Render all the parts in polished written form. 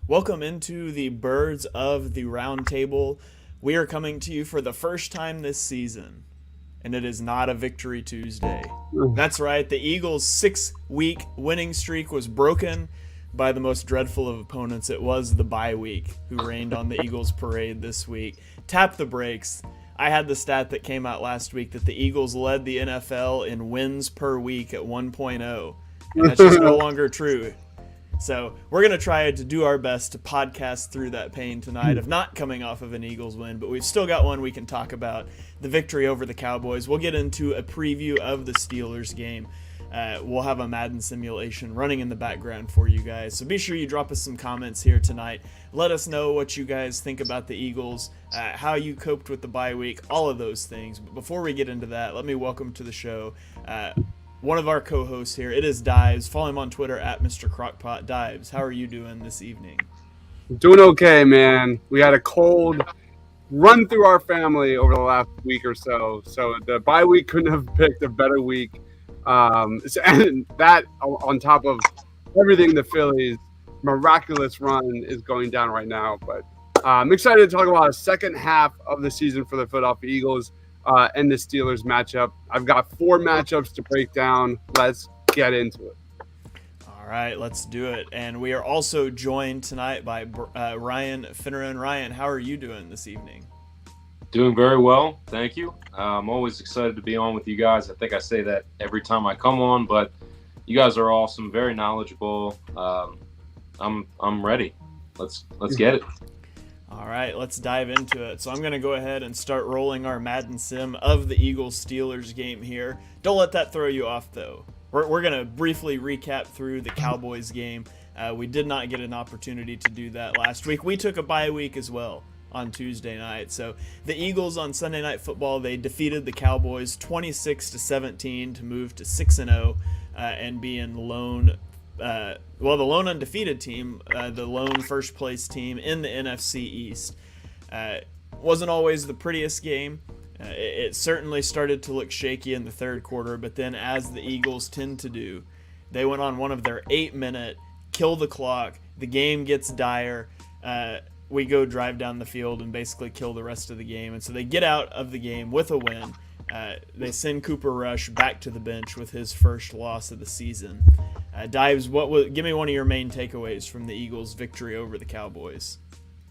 Welcome into the Birds of the Roundtable. We are coming to you for the first time this season, and it is not a Victory Tuesday. That's right, the Eagles' 6-week winning streak was broken by the most dreadful of opponents. It was the bye week who rained on the Eagles' parade this week. Tap the brakes. I had the stat that came out last week that the Eagles led the NFL in wins per week at 1.0, and that's just no longer true. So we're going to try to do our best to podcast through that pain tonight of not coming off of an Eagles win, but we've still got one we can talk about, the victory over the Cowboys. We'll get into a preview of the Steelers game. We'll have a Madden simulation running in the background for you guys. So be sure you drop us some comments here tonight. Let us know what you guys think about the Eagles, how you coped with the bye week, all of those things. But before we get into that, let me welcome to the show one of our co-hosts here. It is Dives. Follow him on Twitter at Mr. Crockpot. Dives, how are you doing this evening? Doing okay, man. We had a cold run through our family over the last week or so. So the bye week couldn't have picked a better week. And that on top of everything the Phillies' miraculous run is going down right now. But I'm excited to talk about a second half of the season for the Philadelphia Eagles and the Steelers matchup. I've got 4 matchups to break down. Let's get into it. All right, let's do it. And we are also joined tonight by Ryan Finneran. Ryan, how are you doing this evening? Doing very well, thank you. I'm always excited to be on with you guys. I think I say that every time I come on, but you guys are awesome, very knowledgeable. I'm ready. Let's get it. All right, let's dive into it. So I'm going to go ahead and start rolling our Madden sim of the Eagles-Steelers game here. Don't let that throw you off, though. We're going to briefly recap through the Cowboys game. We did not get an opportunity to do that last week. We took a bye week as well on Tuesday night. So the Eagles on Sunday Night Football, they defeated the Cowboys 26-17 to move to 6-0 and be in the lone undefeated team, the lone first place team in the NFC East. Wasn't always the prettiest game. It certainly started to look shaky in the third quarter, but then, as the Eagles tend to do, they went on one of their 8-minute kill the clock. The game gets dire. We go drive down the field and basically kill the rest of the game. And so they get out of the game with a win. They send Cooper Rush back to the bench with his first loss of the season. Dives, give me one of your main takeaways from the Eagles' victory over the Cowboys.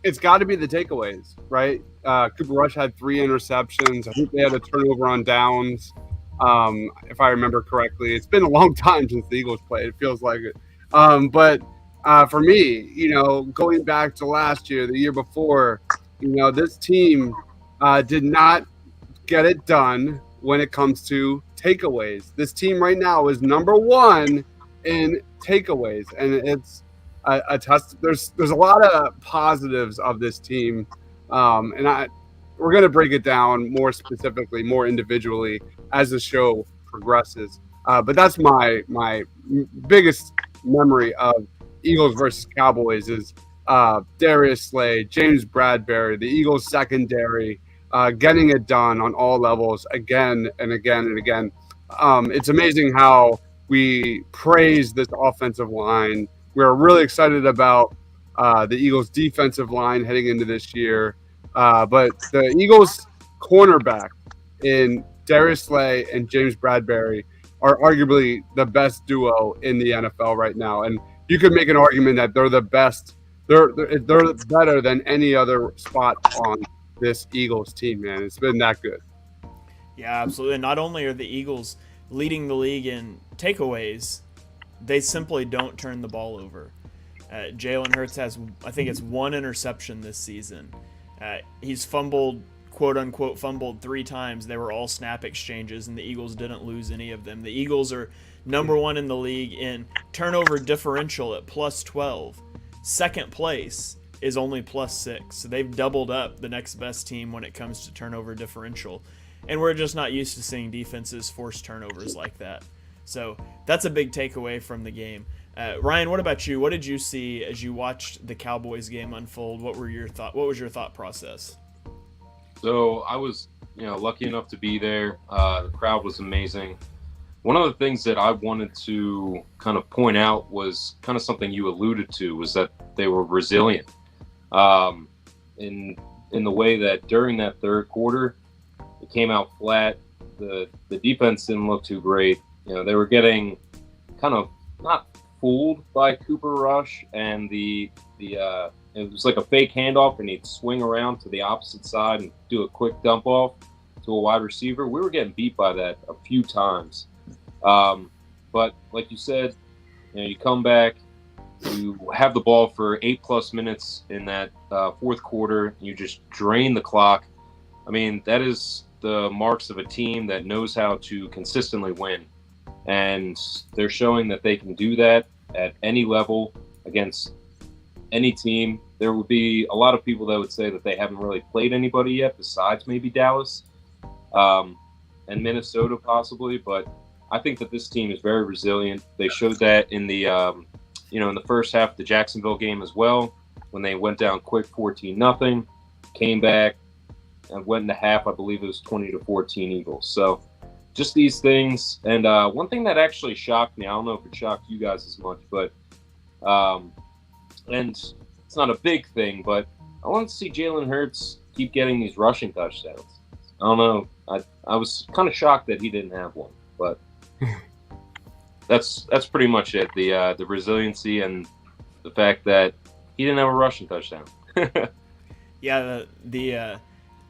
It's got to be the takeaways, right? Cooper Rush had 3 interceptions. I think they had a turnover on downs, if I remember correctly. It's been a long time since the Eagles played. It feels like it. But for me, going back to last year, the year before, this team did not get it done when it comes to takeaways. This team right now is number 1 in takeaways, and it's a test. There's a lot of positives of this team, and we're going to break it down more specifically, more individually as the show progresses. But that's my biggest memory of Eagles versus Cowboys is Darius Slay, James Bradbury, the Eagles secondary, getting it done on all levels again and again and again. It's amazing how we praise this offensive line. We're really excited about the Eagles' defensive line heading into this year. But the Eagles' cornerback in Darius Slay and James Bradbury are arguably the best duo in the NFL right now. And you could make an argument that they're the best. They're better than any other spot on this Eagles team, man. It's been that good. Yeah, absolutely. And not only are the Eagles leading the league in takeaways, they simply don't turn the ball over. Jalen Hurts has, I think it's 1 interception this season. He's fumbled, quote-unquote fumbled 3 times. They were all snap exchanges, and the Eagles didn't lose any of them. The Eagles are number 1 in the league in turnover differential at plus 12. Second place is only plus 6. So they've doubled up the next best team when it comes to turnover differential. And we're just not used to seeing defenses force turnovers like that. So that's a big takeaway from the game. Ryan, what about you? What did you see as you watched the Cowboys game unfold? What was your thought process? So I was, lucky enough to be there. The crowd was amazing. One of the things that I wanted to kind of point out was kind of something you alluded to, was that they were resilient. In the way that during that third quarter, it came out flat. The defense didn't look too great. They were getting kind of not fooled by Cooper Rush, and it was like a fake handoff, and he'd swing around to the opposite side and do a quick dump off to a wide receiver. We were getting beat by that a few times. But like you said, you come back, you have the ball for 8+ minutes in that fourth quarter, you just drain the clock. I mean, that is the marks of a team that knows how to consistently win. And they're showing that they can do that at any level against any team. There would be a lot of people that would say that they haven't really played anybody yet besides maybe Dallas and Minnesota possibly, but I think that this team is very resilient. They showed that in the in the first half of the Jacksonville game as well, when they went down quick 14-0, came back and went into half. I believe it was 20-14 Eagles. So just these things. And one thing that actually shocked me, I don't know if it shocked you guys as much, but and it's not a big thing, but I want to see Jalen Hurts keep getting these rushing touchdowns. I don't know. I was kind of shocked that he didn't have one, but that's pretty much it. The resiliency and the fact that he didn't have a rushing touchdown. Yeah, the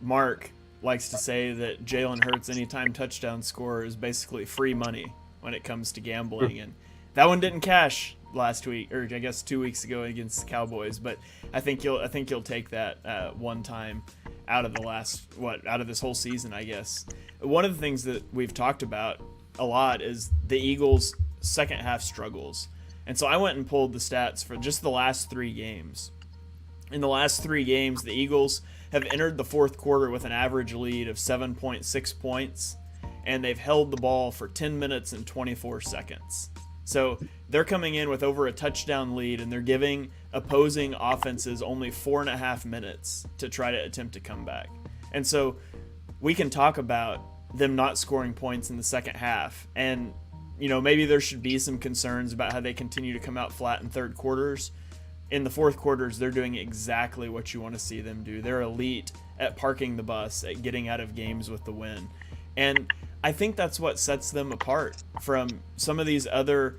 Mark likes to say that Jalen Hurts' anytime touchdown score is basically free money when it comes to gambling, and that one didn't cash last week, or I guess 2 weeks ago against the Cowboys. But I think you'll take that one time out of out of this whole season, I guess. One of the things that we've talked about a lot is the Eagles' second half struggles. And so I went and pulled the stats for just the last 3 games. In the last 3 games, the Eagles have entered the fourth quarter with an average lead of 7.6 points, and they've held the ball for 10 minutes and 24 seconds. So they're coming in with over a touchdown lead, and they're giving opposing offenses only 4.5 minutes to try to attempt to come back. And so we can talk about them not scoring points in the second half, and maybe there should be some concerns about how they continue to come out flat in third quarters. In the fourth quarters, they're doing exactly what you want to see them do. They're elite at parking the bus, at getting out of games with the win. And I think that's what sets them apart from some of these other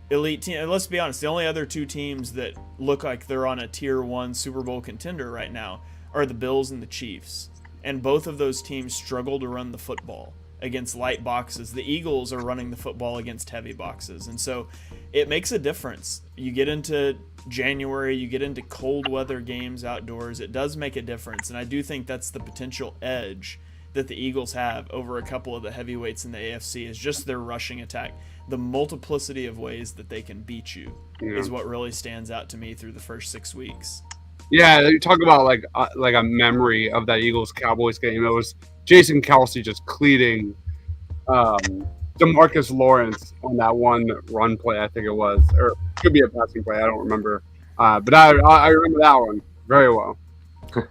elite teams. And let's be honest, the only other 2 teams that look like they're on a tier 1 Super Bowl contender right now are the Bills and the Chiefs. And both of those teams struggle to run the football against light boxes. The Eagles are running the football against heavy boxes. And so it makes a difference. You get into January, you get into cold weather games outdoors, it does make a difference. And I do think that's the potential edge that the Eagles have over a couple of the heavyweights in the AFC, is just their rushing attack. The multiplicity of ways that they can beat you is what really stands out to me through the first 6 weeks. Yeah, you talk about like a memory of that Eagles-Cowboys game. It was Jason Kelce just cleating DeMarcus Lawrence on that one run play, I think it was, or it could be a passing play, I don't remember. But I remember that one very well.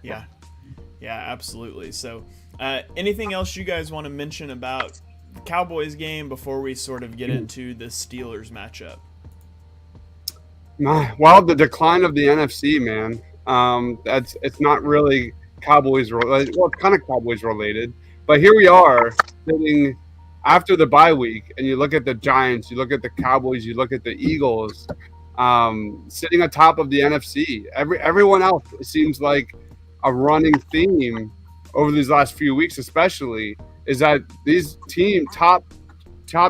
Yeah, absolutely. So anything else you guys want to mention about the Cowboys game before we sort of get into the Steelers matchup? Well, the decline of the NFC, man. It's not really Cowboys related. Well, it's kind of Cowboys related, but here we are sitting after the bye week, and you look at the Giants, you look at the Cowboys, you look at the Eagles, sitting atop of the NFC. Everyone else, it seems like a running theme over these last few weeks, especially, is that these top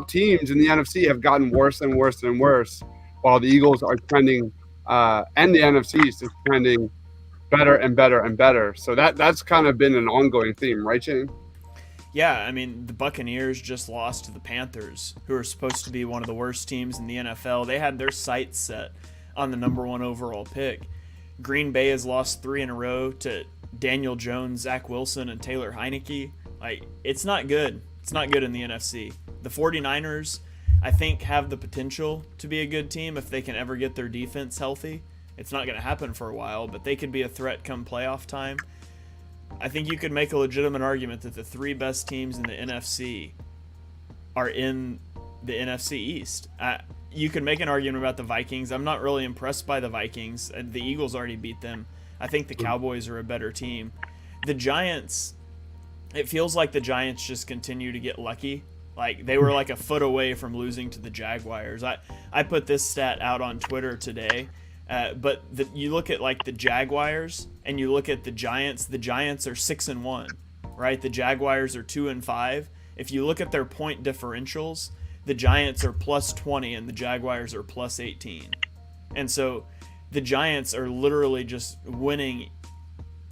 teams in the NFC have gotten worse and worse and worse, while the Eagles are trending, and the NFC is trending better and better and better. So that's kind of been an ongoing theme, right, Shane? Yeah, I mean, the Buccaneers just lost to the Panthers, who are supposed to be one of the worst teams in the NFL. They had their sights set on the number 1 overall pick. Green Bay has lost 3 in a row to Daniel Jones, Zach Wilson, and Taylor Heineke. Like, it's not good. It's not good in the NFC. The 49ers, I think, have the potential to be a good team if they can ever get their defense healthy. It's not going to happen for a while, but they could be a threat come playoff time. I think you could make a legitimate argument that the 3 best teams in the NFC are in the NFC East. You could make an argument about the Vikings. I'm not really impressed by the Vikings. The Eagles already beat them. I think the Cowboys are a better team. The Giants, it feels like the Giants just continue to get lucky. Like they were like a foot away from losing to the Jaguars. I put this stat out on Twitter today, but you look at like the Jaguars and you look at the Giants are 6-1, right? The Jaguars are 2-5. If you look at their point differentials, the Giants are +20 and the Jaguars are +18. And so the Giants are literally just winning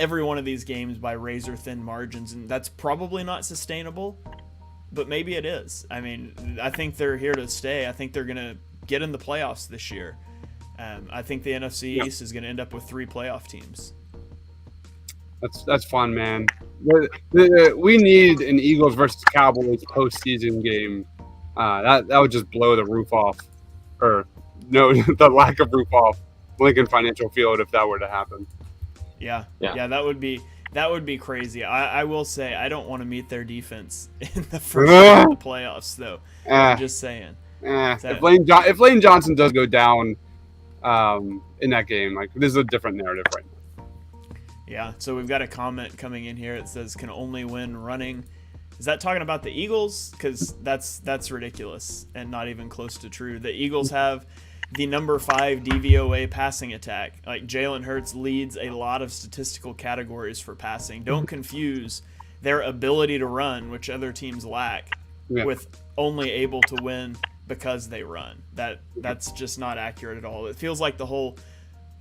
every one of these games by razor thin margins, and that's probably not sustainable, but maybe it is. I mean, I think they're here to stay. I think they're going to get in the playoffs this year. I think the NFC East is going to end up with 3 playoff teams. That's fun, man. We need an Eagles versus Cowboys postseason game. That would just blow the roof off, or no, the lack of roof off Lincoln Financial Field if that were to happen. Yeah, that would be crazy. I will say I don't want to meet their defense in the first round of the playoffs, though. I'm just saying. If Lane Johnson does go down in that game, like this is a different narrative right now. Yeah. So we've got a comment coming in here. It says can only win running. Is that talking about the Eagles? Because that's ridiculous and not even close to true. The Eagles have the number 5 DVOA passing attack. Like Jalen Hurts leads a lot of statistical categories for passing. Don't confuse their ability to run, which other teams lack, with only able to win because they run. That's just not accurate at all. It feels like the whole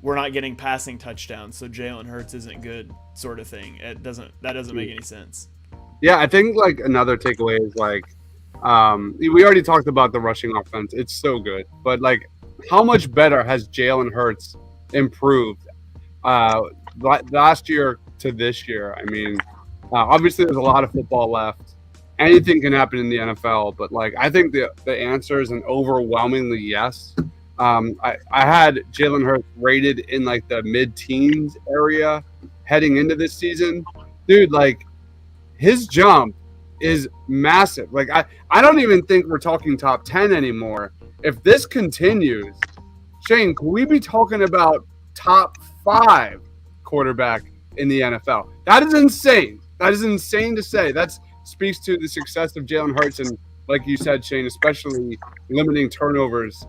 we're not getting passing touchdowns, so Jalen Hurts isn't good sort of thing. That doesn't make any sense. Yeah, I think like another takeaway is like we already talked about the rushing offense. It's so good, but like how much better has Jalen Hurts improved last year to this year? I mean, obviously there's a lot of football left. Anything can happen in the NFL, but like I think the answer is an overwhelmingly yes. I had Jalen Hurts rated in like the mid-teens area heading into this season. Dude, like his jump is massive. Like I don't even think we're talking top 10 anymore. If this continues, Shane, could we be talking about top 5 quarterback in the NFL? That is insane. That is insane to say. That speaks to the success of Jalen Hurts and, like you said, Shane, especially limiting turnovers,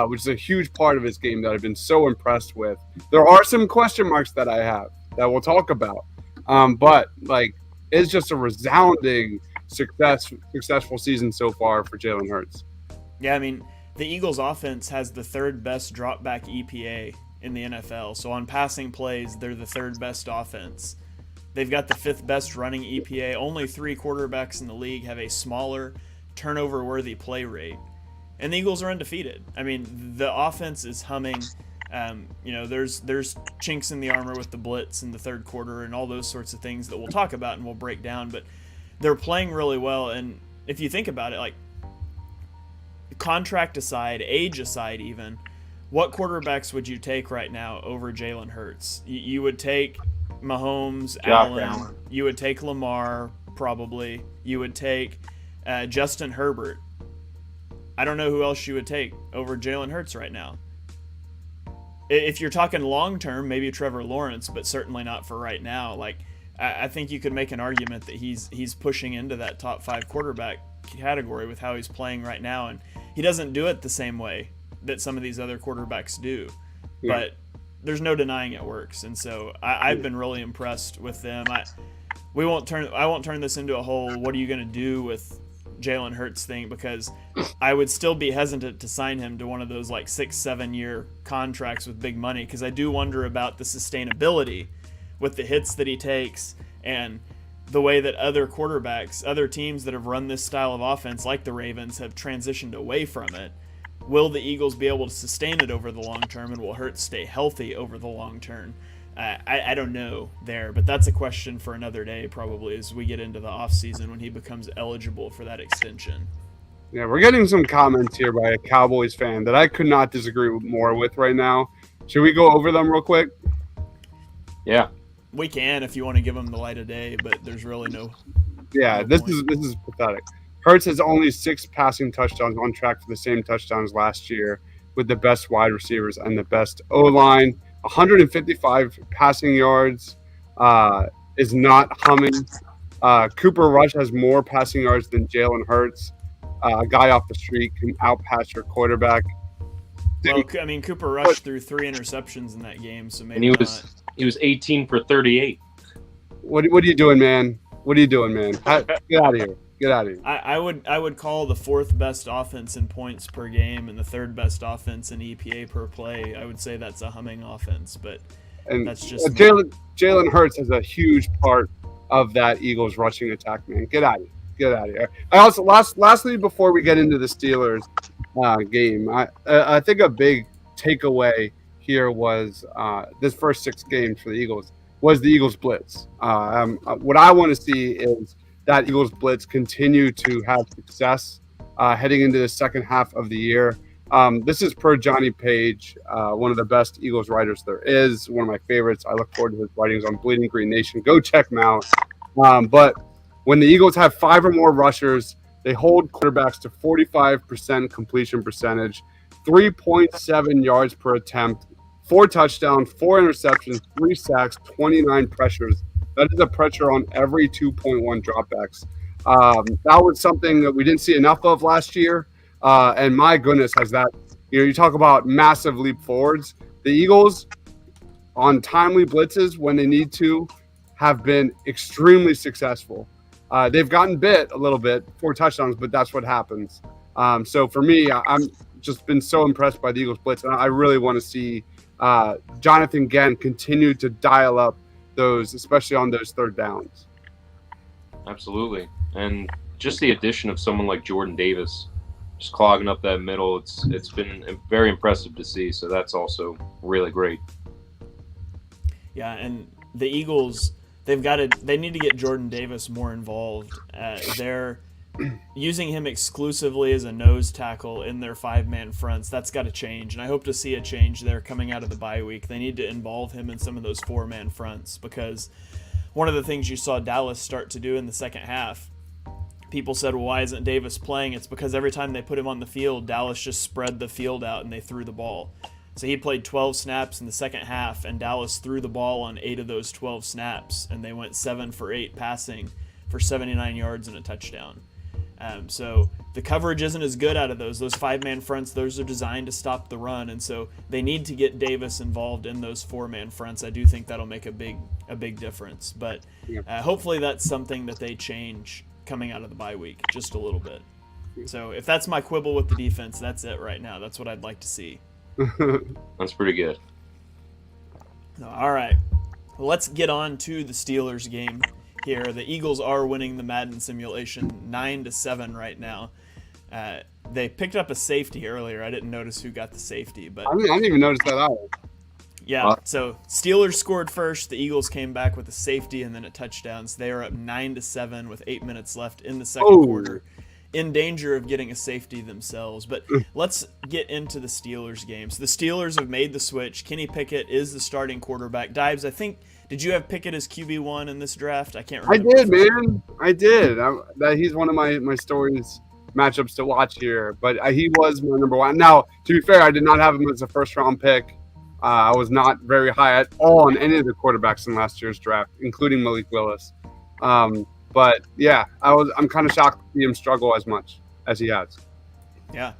which is a huge part of his game that I've been so impressed with. There are some question marks that I have that we'll talk about, but like it's just a resounding successful season so far for Jalen Hurts. Yeah, I mean, the Eagles offense has the 3rd best drop back EPA in the NFL. So on passing plays, they're the 3rd best offense. They've got the 5th best running EPA. Only 3 quarterbacks in the league have a smaller turnover-worthy play rate. And the Eagles are undefeated. I mean, the offense is humming. There's chinks in the armor with the blitz in the 3rd quarter and all those sorts of things that we'll talk about and we'll break down. But they're playing really well. And if you think about it, like, contract aside, age aside even, what quarterbacks would you take right now over Jalen Hurts? You would take Mahomes, Allen. You would take Lamar, probably. You would take Justin Herbert. I don't know who else you would take over Jalen Hurts right now. If you're talking long-term, maybe Trevor Lawrence, but certainly not for right now. Like, I think you could make an argument that he's pushing into that top 5 quarterback category with how he's playing right now, and he doesn't do it the same way that some of these other quarterbacks do, but there's no denying it works. And so I've been really impressed with them. I won't turn this into a whole what are you going to do with Jalen Hurts thing, because I would still be hesitant to sign him to one of those like 6-7 year contracts with big money, because I do wonder about the sustainability with the hits that he takes and the way that other quarterbacks, other teams that have run this style of offense like the Ravens have transitioned away from it. Will the Eagles be able to sustain it over the long term, and will Hurts stay healthy over the long term? I don't know there, but that's a question for another day probably as we get into the offseason when he becomes eligible for that extension. Yeah, we're getting some comments here by a Cowboys fan that I could not disagree more with right now. Should we go over them real quick? Yeah. We can if you want to give them the light of day, but there's really no. Yeah, no this point. is pathetic. Hurts has only 6 passing touchdowns, on track for the same touchdowns last year, with the best wide receivers and the best O-line. 155 passing yards is not humming. Cooper Rush has more passing yards than Jalen Hurts. A guy off the street can outpass your quarterback. Well, I mean, Cooper Rush threw 3 interceptions in that game, so maybe and he was 18 for 38. What are you doing, man? What are you doing, man? Get out of here. Get out of here. I would call the 4th best offense in points per game and the 3rd best offense in EPA per play. I would say that's a humming offense, but that's just Jalen Hurts is a huge part of that Eagles rushing attack, man. Get out of here. Get out of here. I also lastly, before we get into the Steelers game, I think a big takeaway here was this first 6 games for the Eagles was the Eagles blitz. What I want to see is that Eagles blitz continue to have success heading into the second half of the year. This is per Johnny Page, one of the best Eagles writers there is, one of my favorites. I look forward to his writings on Bleeding Green Nation. Go check him out. But when the Eagles have 5 or more rushers, they hold quarterbacks to 45% completion percentage, 3.7 yards per attempt, 4 touchdowns, 4 interceptions, 3 sacks, 29 pressures. That is a pressure on every 2.1 dropbacks. That was something that we didn't see enough of last year. And my goodness, has that, you talk about massive leap forwards. The Eagles, on timely blitzes when they need to, have been extremely successful. They've gotten bit a little bit, 4 touchdowns, but that's what happens. So for me, I'm just been so impressed by the Eagles blitz. And I really want to see Jonathan Gann continue to dial up those, especially on those 3rd downs. Absolutely. And just the addition of someone like Jordan Davis, just clogging up that middle, it's been very impressive to see. So that's also really great. Yeah, and the Eagles, they need to get Jordan Davis more involved. They're using him exclusively as a nose tackle in their 5-man fronts. That's got to change, and I hope to see a change there coming out of the bye week. They need to involve him in some of those 4-man fronts, because one of the things you saw Dallas start to do in the second half, people said, well, why isn't Davis playing? It's because every time they put him on the field, Dallas just spread the field out and they threw the ball. So he played 12 snaps in the second half, and Dallas threw the ball on 8 of those 12 snaps, and they went 7 for 8 passing for 79 yards and a touchdown. So the coverage isn't as good out of those 5-man fronts. Those are designed to stop the run, and so they need to get Davis involved in those 4-man fronts. I do think that'll make a big difference, but hopefully that's something that they change coming out of the bye week just a little bit. So if that's my quibble with the defense, that's it right now. That's what I'd like to see. That's pretty good. All right, let's get on to the Steelers game here. The Eagles are winning the Madden simulation 9-7 right now. They picked up a safety earlier. I didn't notice who got the safety, but I didn't even notice that either. Yeah, so Steelers scored first. The Eagles came back with a safety and then a touchdown. So they are up 9-7 with 8 minutes left in the second quarter, in danger of getting a safety themselves. But let's get into the Steelers game. So the Steelers have made the switch. Kenny Pickett is the starting quarterback. Dives, I think, did you have Pickett as QB1 in this draft? I can't remember. I did, man. I did. He's one of my stories matchups to watch here, but he was my number 1. Now, to be fair, I did not have him as a first-round pick. I was not very high at all on any of the quarterbacks in last year's draft, including Malik Willis. But yeah, I'm kind of shocked to see him struggle as much as he has. Yeah.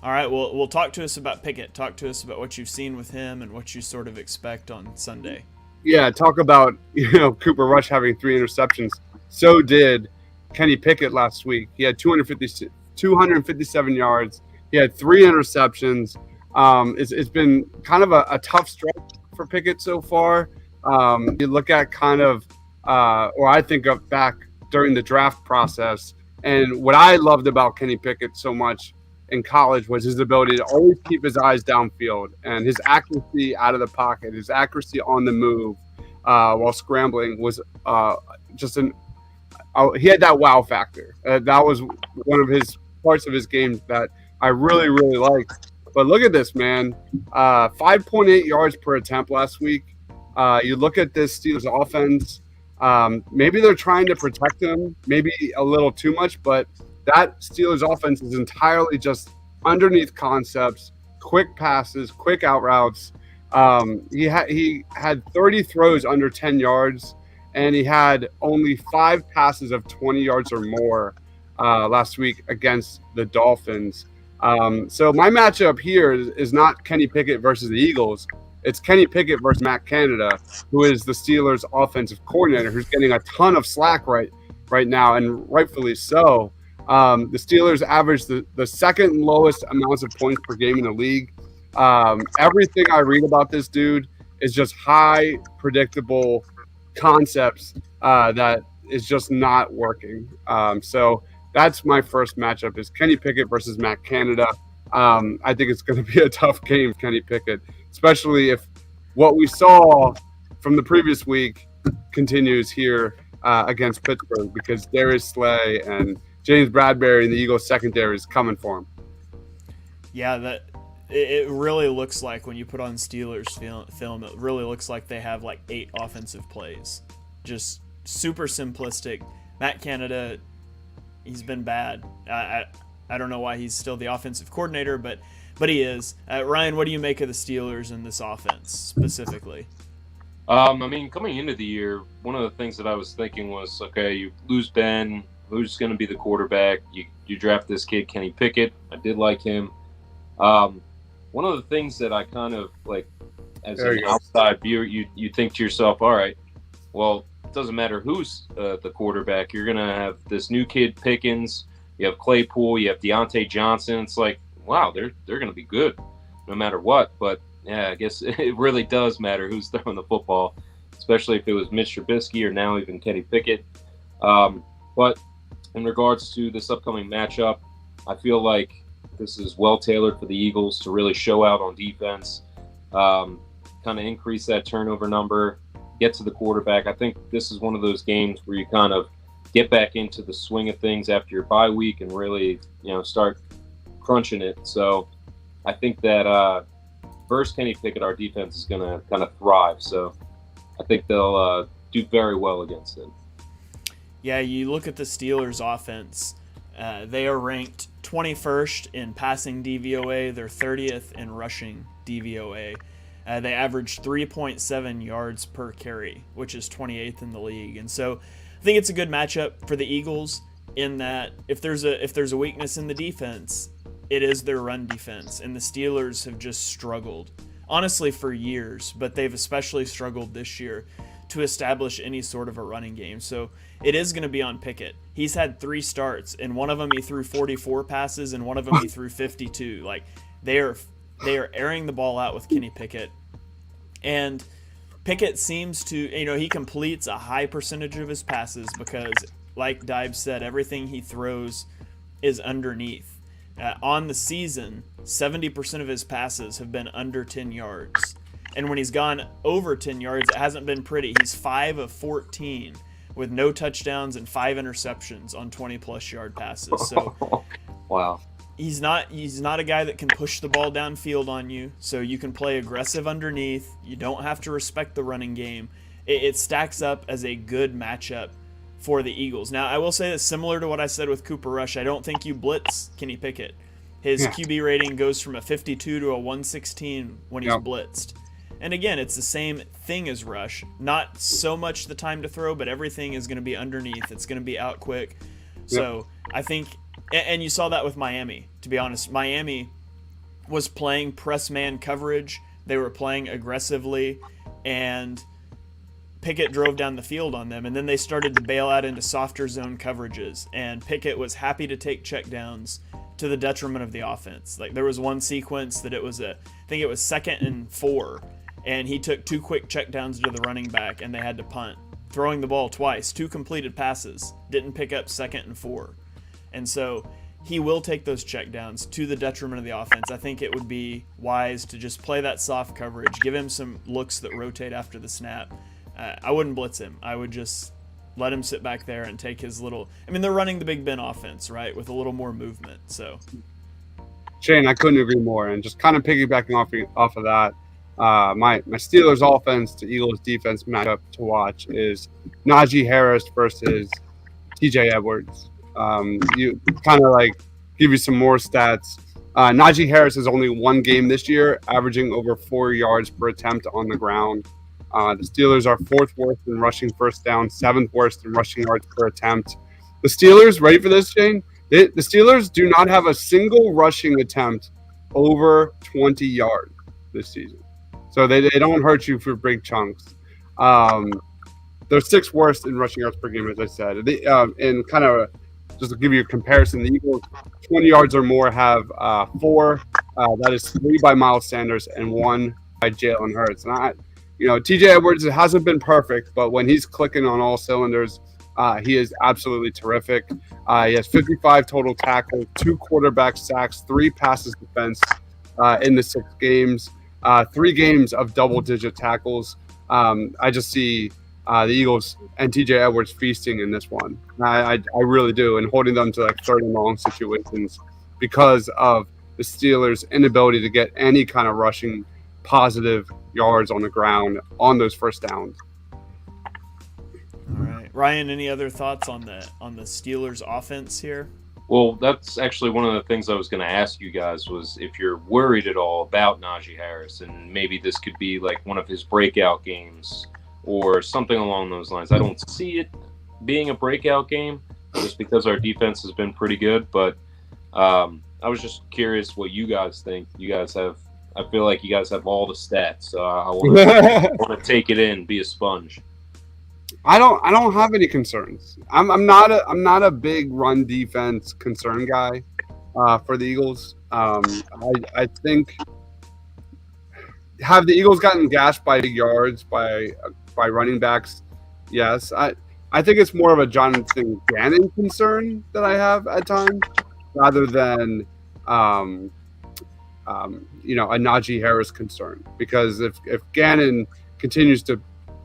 All right. Well, talk to us about Pickett. Talk to us about what you've seen with him and what you sort of expect on Sunday. Yeah, talk about Cooper Rush having 3 interceptions. So did Kenny Pickett last week. He had 257 yards. He had 3 interceptions. It's been kind of a tough stretch for Pickett so far. You look at kind of, or I think of back during the draft process, and what I loved about Kenny Pickett so much in college was his ability to always keep his eyes downfield and his accuracy out of the pocket, his accuracy on the move while scrambling was he had that wow factor. That was one of his parts of his game that I really, really liked. But look at this, man. 5.8 yards per attempt last week. You look at this Steelers offense. Maybe they're trying to protect him, maybe a little too much, but that Steelers offense is entirely just underneath concepts, quick passes, quick out routes. He had 30 throws under 10 yards, and he had only 5 passes of 20 yards or more last week against the Dolphins. So my matchup here is not Kenny Pickett versus the Eagles. It's Kenny Pickett versus Matt Canada, who is the Steelers' offensive coordinator, who's getting a ton of slack right now, and rightfully so. The Steelers average the second lowest amounts of points per game in the league. Everything I read about this dude is just high, predictable concepts that is just not working. So that's my first matchup is Kenny Pickett versus Matt Canada. I think it's going to be a tough game, Kenny Pickett, especially if what we saw from the previous week continues here against Pittsburgh, because Darius Slay and James Bradbury and the Eagles secondary is coming for him. Yeah, it really looks like when you put on Steelers film, it really looks like they have like 8 offensive plays. Just super simplistic. Matt Canada, he's been bad. I don't know why he's still the offensive coordinator, but he is. Ryan, what do you make of the Steelers and this offense specifically? I mean, coming into the year, one of the things that I was thinking was, okay, you lose Ben, who's going to be the quarterback? You draft this kid, Kenny Pickett. I did like him. One of the things that I kind of like, as an outside viewer, you think to yourself, all right, well, it doesn't matter who's the quarterback. You're going to have this new kid, Pickens. You have Claypool. You have Deontay Johnson. It's like, wow, they're going to be good no matter what. But, yeah, I guess it really does matter who's throwing the football, especially if it was Mitch Trubisky or now even Kenny Pickett. But in regards to this upcoming matchup, I feel like this is well-tailored for the Eagles to really show out on defense, kind of increase that turnover number, get to the quarterback. I think this is one of those games where you kind of get back into the swing of things after your bye week and really, start crunching it. So I think that versus Kenny Pickett, our defense is going to kind of thrive. So I think they'll do very well against him. Yeah, you look at the Steelers' offense. They are ranked 21st in passing DVOA. They're 30th in rushing DVOA. They average 3.7 yards per carry, which is 28th in the league. And so I think it's a good matchup for the Eagles in that if there's a weakness in the defense, it is their run defense. And the Steelers have just struggled, honestly, for years, but they've especially struggled this year to establish any sort of a running game. So it is going to be on Pickett. He's had 3 starts, and one of them he threw 44 passes, and one of them he threw 52. Like they are airing the ball out with Kenny Pickett. And Pickett seems to, he completes a high percentage of his passes because, like Dibe said, everything he throws is underneath. On the season, 70% of his passes have been under 10 yards. And when he's gone over 10 yards, it hasn't been pretty. He's 5 of 14 with no touchdowns and 5 interceptions on 20-plus yard passes. So, wow. He's not a guy that can push the ball downfield on you, so you can play aggressive underneath. You don't have to respect the running game. It stacks up as a good matchup for the Eagles. Now, I will say that similar to what I said with Cooper Rush, I don't think you blitz Kenny Pickett. His QB rating goes from a 52 to a 116 when he's blitzed. And again, it's the same thing as Rush. Not so much the time to throw, but everything is going to be underneath. It's going to be out quick. So I think, and you saw that with Miami, to be honest. Miami was playing press man coverage. They were playing aggressively, and Pickett drove down the field on them. And then they started to bail out into softer zone coverages. And Pickett was happy to take checkdowns to the detriment of the offense. Like there was one sequence that I think it was 2nd and 4. And he took 2 quick checkdowns to the running back, and they had to punt, throwing the ball twice, 2 completed passes, didn't pick up 2nd and 4. And so he will take those checkdowns to the detriment of the offense. I think it would be wise to just play that soft coverage, give him some looks that rotate after the snap. I wouldn't blitz him. I would just let him sit back there and take his little – I mean, they're running the Big Ben offense, right, with a little more movement. So, Shane, I couldn't agree more. And just kind of piggybacking off of that, my Steelers offense to Eagles defense matchup to watch is Najee Harris versus TJ Edwards. You kind of like give you some more stats. Najee Harris has only one game this year, averaging over 4 yards per attempt on the ground. The Steelers are fourth worst in rushing first down, seventh worst in rushing yards per attempt. The Steelers, ready for this, Shane? The Steelers do not have a single rushing attempt over 20 yards this season. So they don't hurt you for big chunks. They're sixth worst in rushing yards per game, as I said. And kind of just to give you a comparison, the Eagles, 20 yards or more, have 4. That is 3 by Miles Sanders and 1 by Jalen Hurts. And TJ Edwards, it hasn't been perfect, but when he's clicking on all cylinders, he is absolutely terrific. He has 55 total tackles, 2 quarterback sacks, 3 passes defense in the 6 games, 3 games of double-digit tackles. I just see the Eagles and TJ Edwards feasting in this one. I really do, and holding them to like third and long situations because of the Steelers' inability to get any kind of rushing positive yards on the ground on those first downs. All right, Ryan, any other thoughts on the Steelers offense here? Well, that's actually one of the things I was going to ask you guys was if you're worried at all about Najee Harris, and maybe this could be like one of his breakout games or something along those lines. I don't see it being a breakout game just because our defense has been pretty good, but I was just curious what you guys think. I feel like you guys have all the stats, so I want to take it in, be a sponge. I don't have any concerns. I'm not a big run defense concern guy for the Eagles. I think, have the Eagles gotten gashed by yards by running backs? Yes. I think it's more of a Jonathan Gannon concern that I have at times rather than a Najee Harris concern, because if Gannon continues to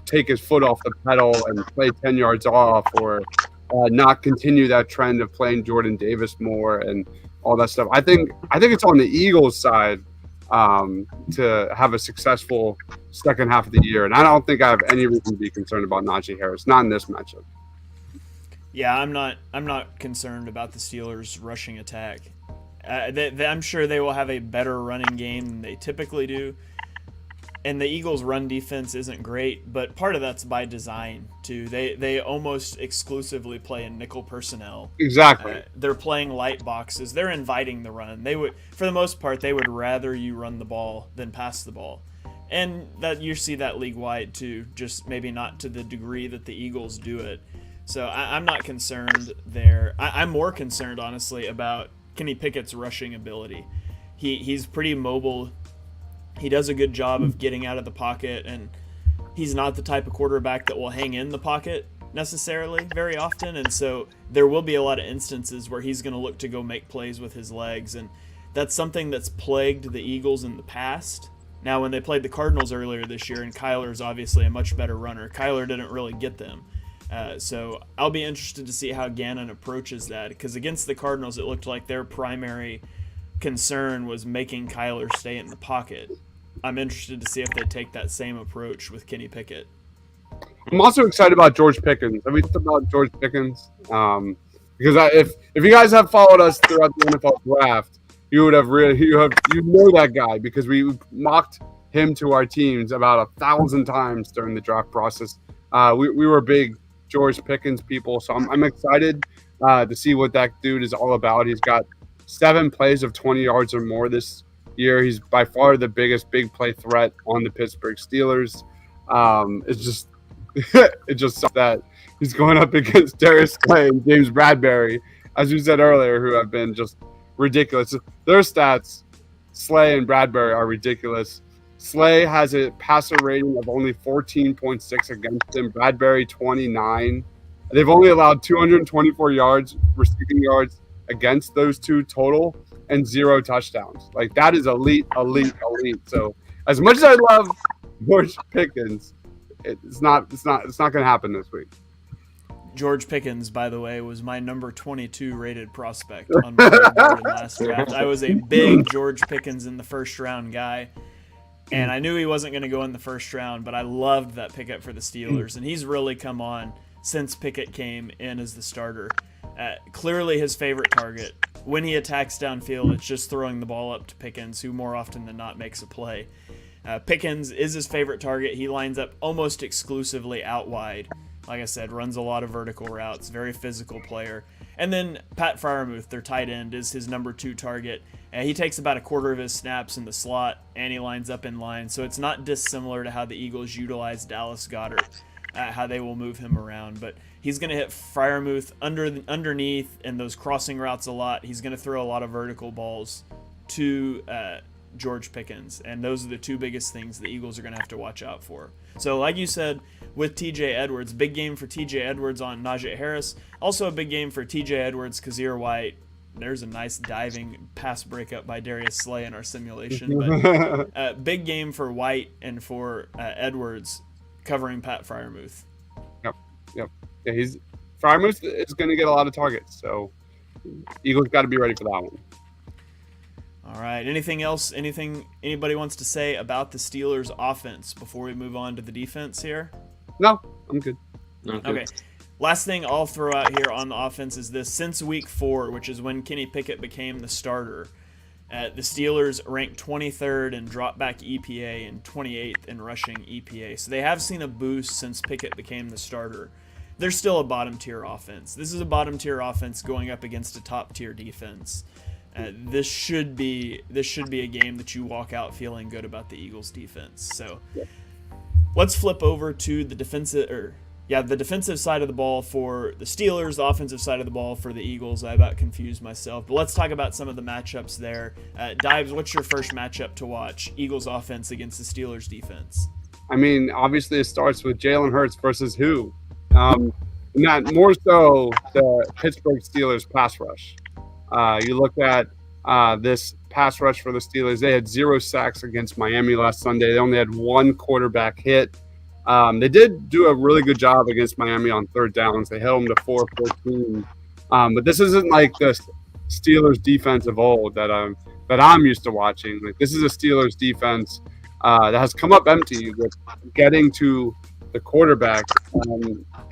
take his foot off the pedal and play 10 yards off, or not continue that trend of playing Jordan Davis more and all that stuff, I think it's on the Eagles side to have a successful second half of the year. And I don't think I have any reason to be concerned about Najee Harris, not in this matchup. Yeah, I'm not concerned about the Steelers' rushing attack. I'm sure they will have a better running game than they typically do. And the Eagles' run defense isn't great, but part of that's by design too. They almost exclusively play in nickel personnel. Exactly. They're playing light boxes. They're inviting the run. They would, for the most part, they would rather you run the ball than pass the ball. And that you see that league wide too, just maybe not to the degree that the Eagles do it. So I'm not concerned there. I'm more concerned, honestly, about Kenny Pickett's rushing ability. He's pretty mobile. He does a good job of getting out of the pocket, and he's not the type of quarterback that will hang in the pocket necessarily very often. And so there will be a lot of instances where he's going to look to go make plays with his legs. And that's something that's plagued the Eagles in the past. Now, when they played the Cardinals earlier this year, and Kyler's obviously a much better runner, Kyler didn't really get them. So I'll be interested to see how Gannon approaches that, because against the Cardinals, it looked like their primary concern was making Kyler stay in the pocket. I'm interested to see if they take that same approach with Kenny Pickett. I'm also excited about George Pickens. Have we talked about George Pickens? Because if you guys have followed us throughout the NFL draft, you know that guy, because we mocked him to our teams about 1,000 times during the draft process. We were big George Pickens people, so I'm excited to see what that dude is all about. He's got 7 plays of 20 yards or more this year. He's by far the biggest big play threat on the Pittsburgh Steelers. It's just that he's going up against Darius Slay and James Bradbury, as we said earlier, who have been just ridiculous. Their stats, Slay and Bradbury, are ridiculous. Slay has a passer rating of only 14.6 against him. Bradbury 29. They've only allowed 224 receiving yards against those two total, and 0 touchdowns. Like, that is elite. So as much as I love George Pickens, it's not going to happen this week. George Pickens, by the way, was my number 22 rated prospect on my board in last draft. I was a big George Pickens in the first round guy, and I knew he wasn't going to go in the first round, but I loved that pickup for the Steelers, and he's really come on since Pickett came in as the starter. Clearly his favorite target. When he attacks downfield, it's just throwing the ball up to Pickens, who more often than not makes a play. Pickens is his favorite target. He lines up almost exclusively out wide. Like I said, runs a lot of vertical routes, very physical player. And then Pat Freiermuth, their tight end, is his number 2 target. He takes about a quarter of his snaps in the slot, and he lines up in line. So it's not dissimilar to how the Eagles utilize Dallas Goedert, how they will move him around. But he's going to hit Freiermuth underneath and those crossing routes a lot. He's going to throw a lot of vertical balls to George Pickens, and those are the 2 biggest things the Eagles are going to have to watch out for. So like you said, with TJ Edwards, big game for TJ Edwards on Najee Harris. Also a big game for TJ Edwards, Kazir White. There's a nice diving pass breakup by Darius Slay in our simulation. But big game for White and for Edwards covering Pat Freiermuth. Yep. Yeah, Freiermuth is going to get a lot of targets, so Eagles got to be ready for that one. All right. Anything else? Anything anybody wants to say about the Steelers' offense before we move on to the defense here? No, I'm good. Okay. Last thing I'll throw out here on the offense is this. Since week 4, which is when Kenny Pickett became the starter, the Steelers ranked 23rd in dropback EPA and 28th in rushing EPA. So they have seen a boost since Pickett became the starter. They're still a bottom-tier offense. This is a bottom-tier offense going up against a top-tier defense. This should be a game that you walk out feeling good about the Eagles' defense. So let's flip over to the defensive side of the ball for the Steelers, the offensive side of the ball for the Eagles. I about confused myself, but let's talk about some of the matchups there. Dives, what's your first matchup to watch? Eagles offense against the Steelers defense. I mean, obviously it starts with Jalen Hurts versus who? Not more so the Pittsburgh Steelers pass rush. You look at this pass rush for the Steelers. They had 0 sacks against Miami last Sunday. They only had 1 quarterback hit. They did do a really good job against Miami on 3rd downs. They held them to 4-14. But this isn't like the Steelers defense of old that I'm used to watching. Like, this is a Steelers defense that has come up empty with getting to the quarterback.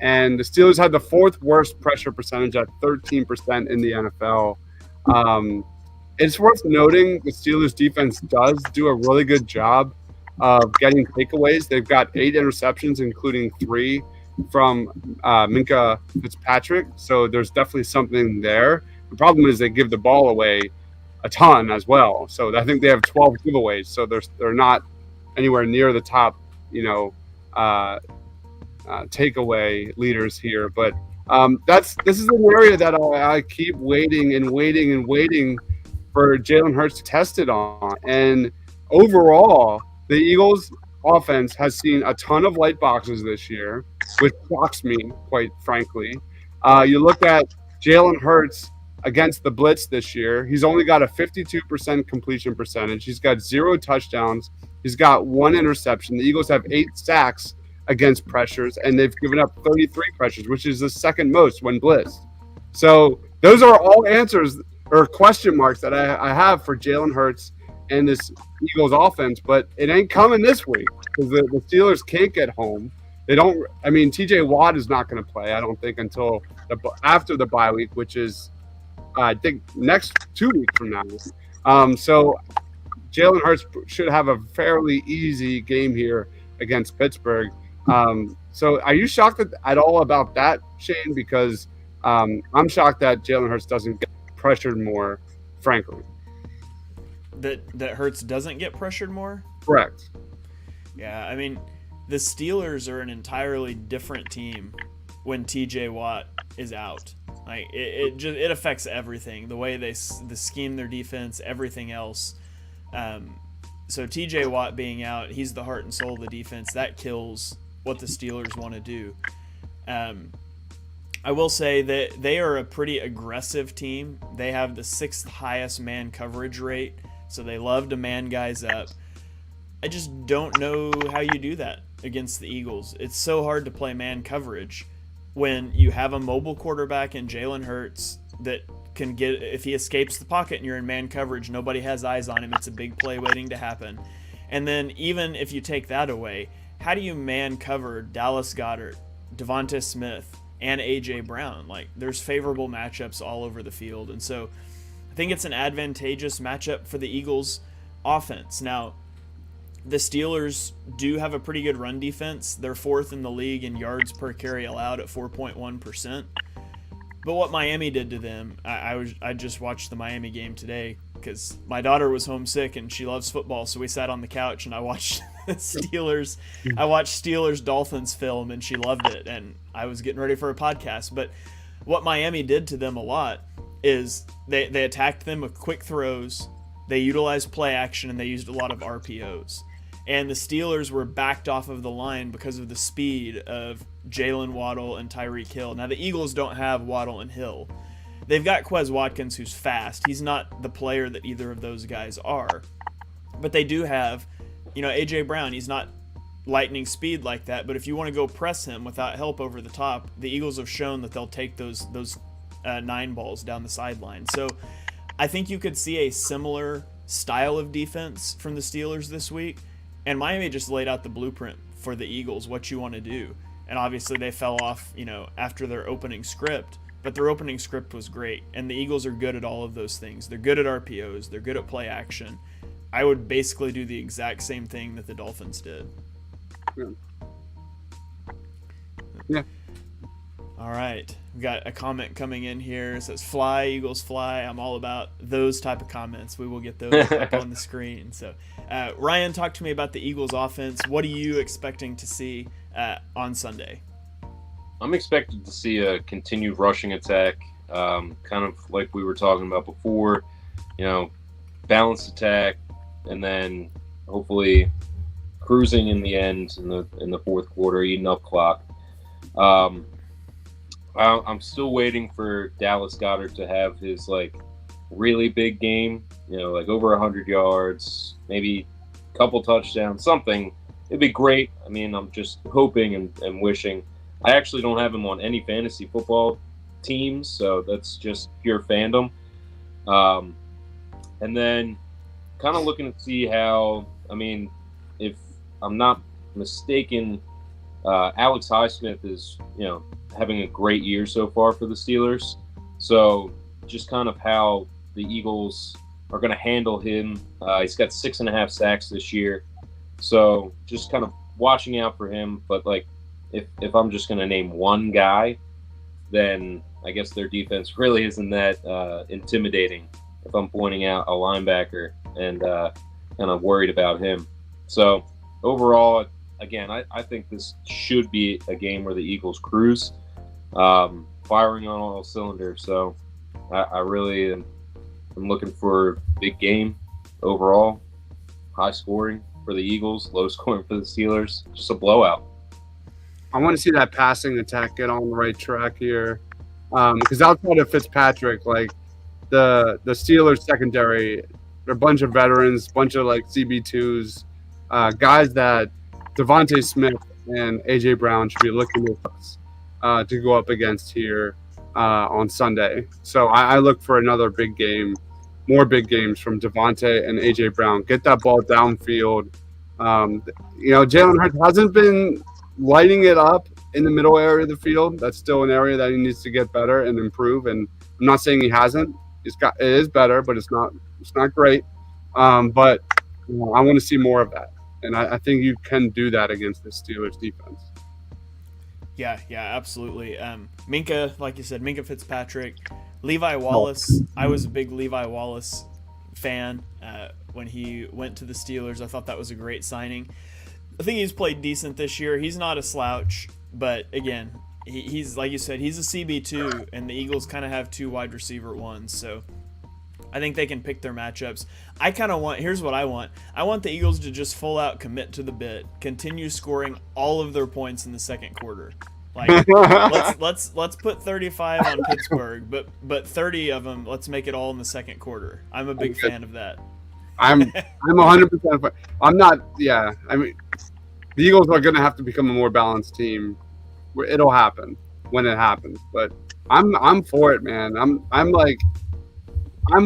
And the Steelers had the 4th worst pressure percentage at 13% in the NFL. It's worth noting the Steelers defense does do a really good job of getting takeaways. They've got 8 interceptions, including 3 from Minka Fitzpatrick. So there's definitely something there. The problem is they give the ball away a ton as well. So I think they have 12 giveaways. So they're not anywhere near the top, takeaway leaders here. But this is an area that I keep waiting for Jalen Hurts to test it on. And overall, the Eagles offense has seen a ton of light boxes this year, which shocks me, quite frankly. You look at Jalen Hurts against the blitz this year. He's only got a 52% completion percentage. He's got 0 touchdowns. He's got 1 interception. The Eagles have 8 sacks against pressures, and they've given up 33 pressures, which is the 2nd most when blitzed. So those are all answers or question marks that I have for Jalen Hurts and this Eagles offense, but it ain't coming this week because the Steelers can't get home. TJ Watt is not going to play, I don't think, until after the bye week, which is, I think, next 2 weeks from now. So Jalen Hurts should have a fairly easy game here against Pittsburgh. So are you shocked at all about that, Shane? Because I'm shocked that Jalen Hurts doesn't get pressured more, frankly. That Hurts doesn't get pressured more? Correct. Yeah, I mean, the Steelers are an entirely different team when TJ Watt is out. Like it affects everything, the way they scheme their defense, everything else. So TJ Watt being out, he's the heart and soul of the defense. That kills what the Steelers want to do. I will say that they are a pretty aggressive team. They have the 6th highest man coverage rate, so they love to man guys up. I just don't know how you do that against the Eagles. It's so hard to play man coverage when you have a mobile quarterback in Jalen Hurts that can get, if he escapes the pocket and you're in man coverage, nobody has eyes on him. It's a big play waiting to happen. And then even if you take that away, how do you man cover Dallas Goedert, Devonta Smith, and A.J. Brown. Like, there's favorable matchups all over the field. And so I think it's an advantageous matchup for the Eagles offense. Now, the Steelers do have a pretty good run defense. They're 4th in the league in yards per carry allowed at 4.1%. But what Miami did to them, I just watched the Miami game today because my daughter was homesick and she loves football, so we sat on the couch and I watched Steelers Dolphins film, and she loved it, and I was getting ready for a podcast. But what Miami did to them a lot is they attacked them with quick throws, they utilized play action, and they used a lot of RPOs. And the Steelers were backed off of the line because of the speed of Jalen Waddle and Tyreek Hill. Now, the Eagles don't have Waddle and Hill. They've got Quez Watkins, who's fast. He's not the player that either of those guys are. But they do have, A.J. Brown. He's not lightning speed like that. But if you want to go press him without help over the top, the Eagles have shown that they'll take those 9 balls down the sideline. So I think you could see a similar style of defense from the Steelers this week. And Miami just laid out the blueprint for the Eagles, what you want to do. And obviously they fell off, after their opening script. But their opening script was great. And the Eagles are good at all of those things. They're good at RPOs. They're good at play action. I would basically do the exact same thing that the Dolphins did. Yeah. All right. We got a comment coming in here. It says, "Fly, Eagles, fly." I'm all about those type of comments. We will get those up on the screen. So, Ryan, talk to me about the Eagles offense. What are you expecting to see on Sunday? I'm expected to see a continued rushing attack, kind of like we were talking about before, balanced attack, and then hopefully cruising in the end in the fourth quarter, eating up clock. I'm still waiting for Dallas Goedert to have his really big game, over 100 yards, maybe a couple touchdowns, something. It'd be great. I mean, I'm just hoping and wishing. I actually don't have him on any fantasy football teams, so that's just pure fandom. And then kind of looking to see how, if I'm not mistaken, Alex Highsmith is, having a great year so far for the Steelers. So just kind of how the Eagles are going to handle him. He's got 6.5 sacks this year. So just kind of watching out for him. But if I'm just going to name one guy, then I guess their defense really isn't that intimidating if I'm pointing out a linebacker and kind of worried about him. So overall, again, I think this should be a game where the Eagles cruise, firing on all cylinders. So I really am looking for a big game overall, high scoring for the Eagles, low scoring for the Steelers, just a blowout. I want to see that passing attack get on the right track here, because outside of Fitzpatrick, the Steelers secondary, they're a bunch of veterans, bunch of CB2s, guys that Devontae Smith and A.J. Brown should be looking at us to go up against here on Sunday. So I look for another big game, more big games from Devontae and A.J. Brown. Get that ball downfield. Jalen Hurts hasn't been lighting it up in the middle area of the field. That's still an area that he needs to get better and improve. And I'm not saying he hasn't. It is better, but it's not great. But I want to see more of that. And I think you can do that against the Steelers defense. Yeah, absolutely. Minka, like you said, Minka Fitzpatrick, Levi Wallace. I was a big Levi Wallace fan when he went to the Steelers. I thought that was a great signing. I think he's played decent this year. He's not a slouch, but again, he's like you said, he's a CB2, and the Eagles kind of have 2 wide receiver ones, so I think they can pick their matchups. Here's what I want. I want the Eagles to just full out commit to the bit, continue scoring all of their points in the second quarter. Let's put 35 on Pittsburgh, but 30 of them, let's make it all in the second quarter. I'm a big fan of that. I'm 100%. I'm not. Yeah, the Eagles are going to have to become a more balanced team. It'll happen when it happens, but I'm for it, man. I'm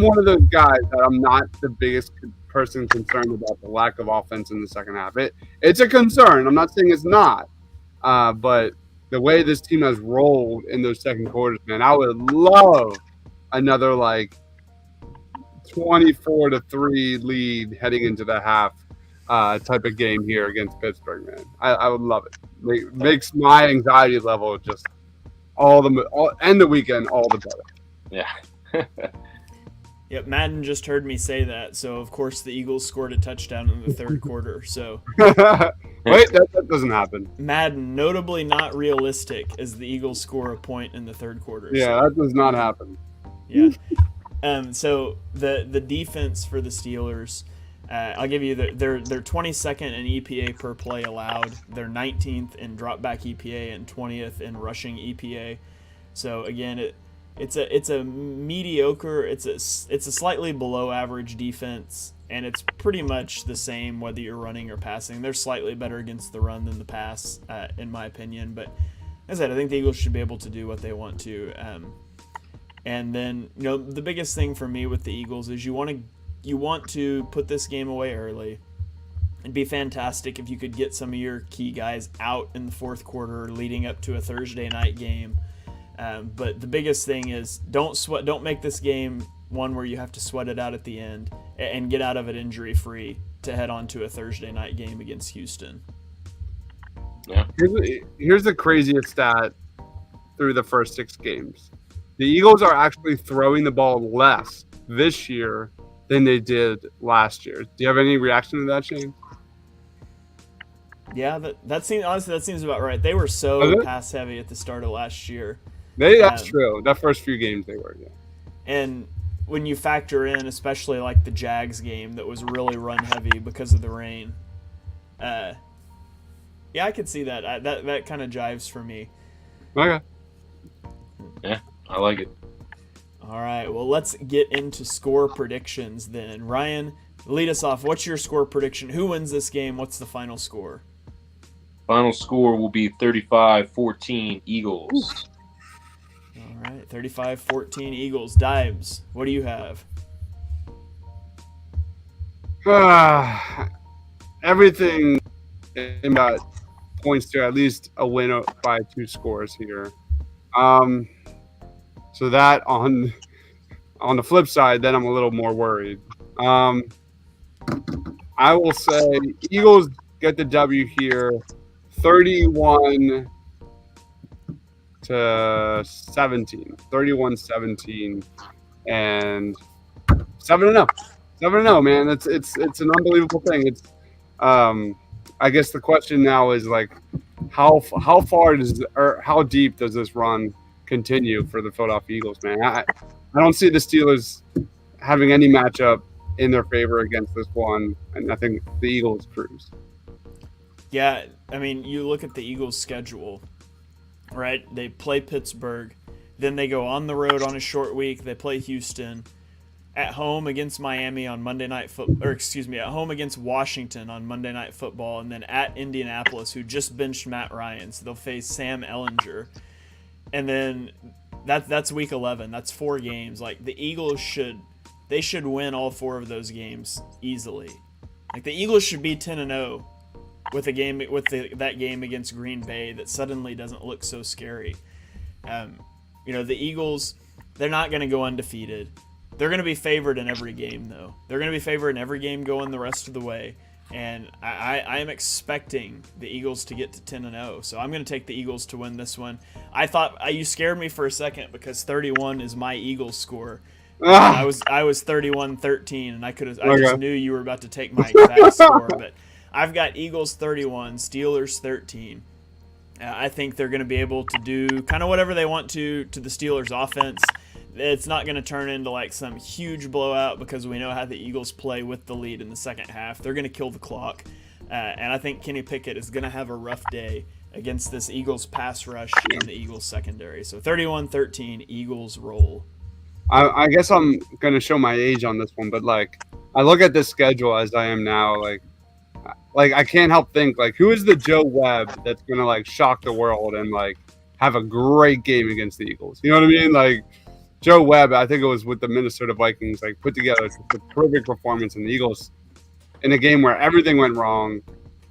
one of those guys that I'm not the biggest person concerned about the lack of offense in the second half. It's a concern. I'm not saying it's not, but the way this team has rolled in those second quarters, man, I would love another like 24-3 lead heading into the half type of game here against Pittsburgh, man. I would love it. Makes my anxiety level just end the weekend all the better. Yeah. Yep, Madden just heard me say that, so of course the Eagles scored a touchdown in the third quarter. So Wait, that doesn't happen. Madden, notably not realistic, as the Eagles score a point in the third quarter. Yeah, that does not happen. Yeah. So the defense for the Steelers, I'll give you they're 22nd in EPA per play allowed. They're 19th in dropback EPA and 20th in rushing EPA. So again, it's a mediocre, it's a slightly below average defense, and it's pretty much the same whether you're running or passing. They're slightly better against the run than the pass, in my opinion. But as I said, I think the Eagles should be able to do what they want to. And then, the biggest thing for me with the Eagles is you want to put this game away early. It'd be fantastic if you could get some of your key guys out in the fourth quarter leading up to a Thursday night game. But the biggest thing is don't make this game one where you have to sweat it out at the end and get out of it injury free to head on to a Thursday night game against Houston. Yeah. Here's the craziest stat through the first 6 games. The Eagles are actually throwing the ball less this year than they did last year. Do you have any reaction to that, Shane? Yeah, that seems about right. They were so pass heavy at the start of last year. That's true. That first few games they were, yeah. And when you factor in, especially like the Jags game that was really run heavy because of the rain, yeah, I could see that. That kind of jives for me. Okay. Yeah, I like it. All right, well, let's get into score predictions then. Ryan, lead us off. What's your score prediction? Who wins this game? What's the final score? Final score will be 35-14 Eagles. All right, 35-14 Eagles. Dibes, what do you have? Everything in that points to at least a win by 2 scores here. So that on the flip side, then I'm a little more worried. I will say Eagles get the W here, 31-17, 31-17, and 7-0. 7-0, man. It's an unbelievable thing. It's I guess the question now is like how far how deep does this run continue for the Philadelphia Eagles, man? I don't see the Steelers having any matchup in their favor against this one, and I think the Eagles cruise. Yeah, I mean, you look at the Eagles' schedule, right? They play Pittsburgh, then they go on the road on a short week. They play Houston, at home against Miami on Monday Night Football, at home against Washington on Monday Night Football, and then at Indianapolis, who just benched Matt Ryan, so they'll face Sam Ehlinger. And then that's week 11. That's 4 games. Like, the Eagles should win all 4 of those games easily. Like, the Eagles should be 10-0 with that game against Green Bay that suddenly doesn't look so scary. The Eagles, they're not going to go undefeated. They're going to be favored in every game, though. They're going to be favored in every game going the rest of the way. And I am expecting the Eagles to get to 10-0. So I'm going to take the Eagles to win this one. I thought you scared me for a second because 31 is my Eagles score. I was 31-13, and I just knew you were about to take my exact score. But I've got Eagles 31, Steelers 13. I think they're going to be able to do kind of whatever they want to the Steelers' offense. It's not going to turn into like some huge blowout because we know how the Eagles play with the lead in the second half. They're going to kill the clock. And I think Kenny Pickett is going to have a rough day against this Eagles pass rush and the Eagles secondary. So 31-13, Eagles roll. I guess I'm going to show my age on this one, but like I look at this schedule as I am now, like I can't help think like who is the Joe Webb that's going to like shock the world and like have a great game against the Eagles. You know what I mean? Like Joe Webb, I think it was with the Minnesota Vikings, like put together a perfect performance in the Eagles in a game where everything went wrong.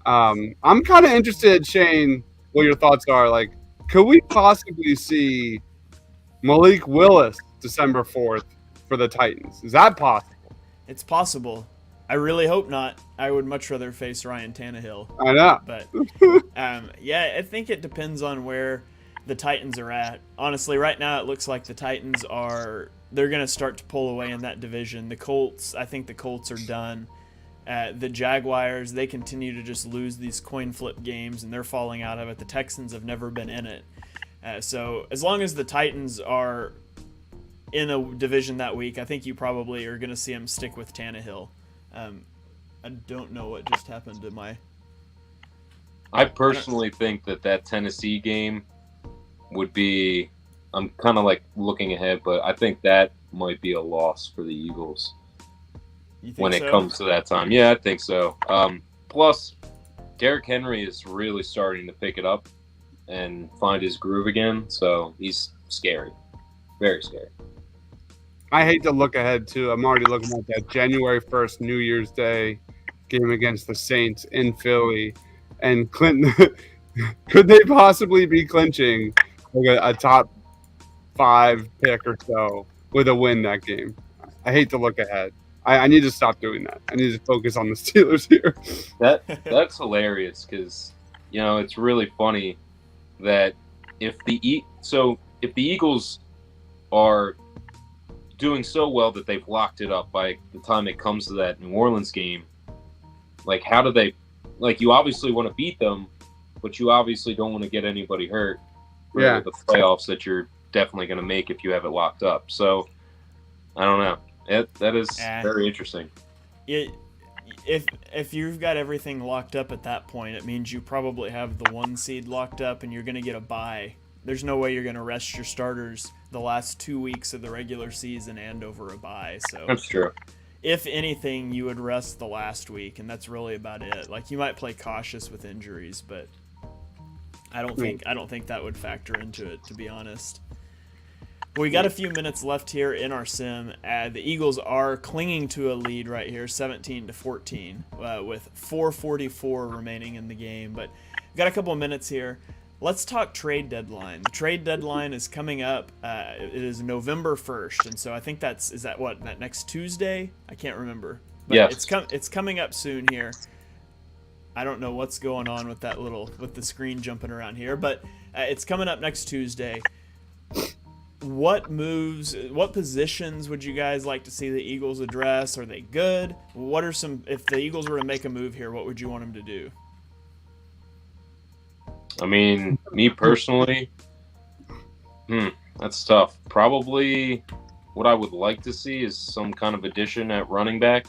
I'm kind of interested, Shane, what your thoughts are. Like, could we possibly see Malik Willis December 4th for the Titans? Is that possible? It's possible. I really hope not. I would much rather face Ryan Tannehill. I know. But yeah, I think it depends on where the Titans are at. Honestly, right now it looks like the Titans they're going to start to pull away in that division. The Colts, I think the Colts are done. The Jaguars, they continue to just lose these coin flip games, and they're falling out of it. The Texans have never been in it. So as long as the Titans are in a division that week, I think you probably are going to see them stick with Tannehill. I don't know what just happened to my... I personally think that Tennessee game would be, I'm kind of like looking ahead, but I think that might be a loss for the Eagles when it comes to that time. Yeah, I think so. Plus, Derrick Henry is really starting to pick it up and find his groove again, so he's scary. Very scary. I hate to look ahead, too. I'm already looking at that January 1st, New Year's Day game against the Saints in Philly. And Clinton, could they possibly be clinching like a top 5 pick or so with a win that game? I hate to look ahead. I need to stop doing that. I need to focus on the Steelers here. That's hilarious because, it's really funny that if the Eagles are doing so well that they've locked it up by the time it comes to that New Orleans game, like how do they, like you obviously want to beat them, but you obviously don't want to get anybody hurt for the playoffs that you're definitely going to make if you have it locked up. So I don't know. That is very interesting. If you've got everything locked up at that point, it means you probably have the 1 seed locked up and you're going to get a bye. There's no way you're going to rest your starters the last 2 weeks of the regular season and over a bye. So that's true. If anything, you would rest the last week, and that's really about it. Like you might play cautious with injuries, but I don't think that would factor into it, to be honest. We got a few minutes left here in our sim. The Eagles are clinging to a lead right here, 17-14, with 4:44 remaining in the game. But we've got a couple of minutes here. Let's talk trade deadline. The trade deadline is coming up. It is November 1st, and so I think that next Tuesday? I can't remember. But yes. It's coming up soon here. I don't know what's going on with with the screen jumping around here, but it's coming up next Tuesday. What positions would you guys like to see the Eagles address? Are they good? If the Eagles were to make a move here, what would you want them to do? I mean, me personally, that's tough. Probably what I would like to see is some kind of addition at running back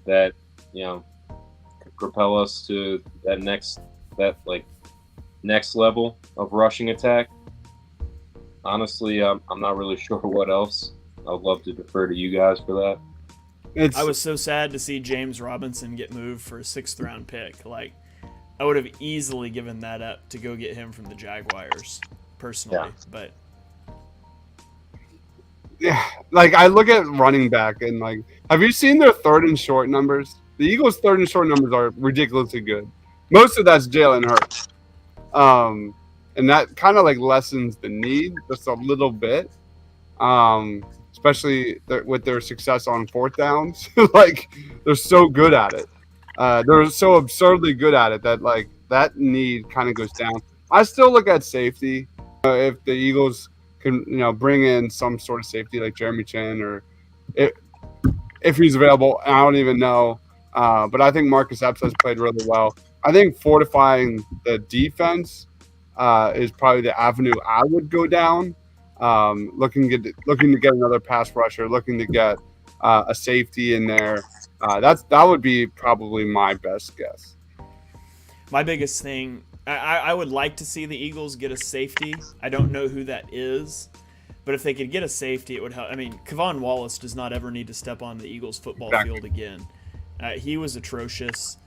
that, could propel us to that next level of rushing attack. Honestly, I'm not really sure what else. I would love to defer to you guys for that. I was so sad to see James Robinson get moved for a 6th round pick. Like, I would have easily given that up to go get him from the Jaguars, personally. Yeah. But yeah, like I look at running back and like, have you seen their 3rd and short numbers? The Eagles' 3rd and short numbers are ridiculously good. Most of that's Jalen Hurts, and that kind of like lessens the need just a little bit, especially with their success on 4th downs. Like they're so good at it. They're so absurdly good at it that like that need kind of goes down. I still look at safety. If the Eagles can, bring in some sort of safety like Jeremy Chin, or if he's available, I don't even know. But I think Marcus Epps has played really well. I think fortifying the defense is probably the avenue I would go down. Looking to get another pass rusher, looking to get a safety in there. That would be probably my best guess. My biggest thing, I would like to see the Eagles get a safety. I don't know who that is, but if they could get a safety, it would help. I mean, Kevon Wallace does not ever need to step on the Eagles football field again. He was atrocious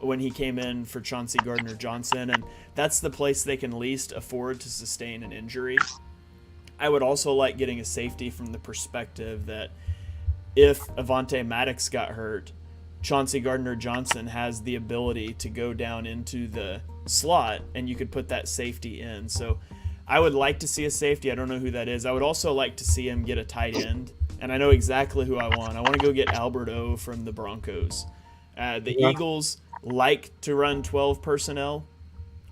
when he came in for Chauncey Gardner-Johnson, and that's the place they can least afford to sustain an injury. I would also like getting a safety from the perspective that if Avonte Maddox got hurt, Chauncey Gardner-Johnson has the ability to go down into the slot, and you could put that safety in. So I would like to see a safety. I don't know who that is. I would also like to see him get a tight end. And I know exactly who I want. I want to go get Albert O from the Broncos. The Eagles like to run 12 personnel.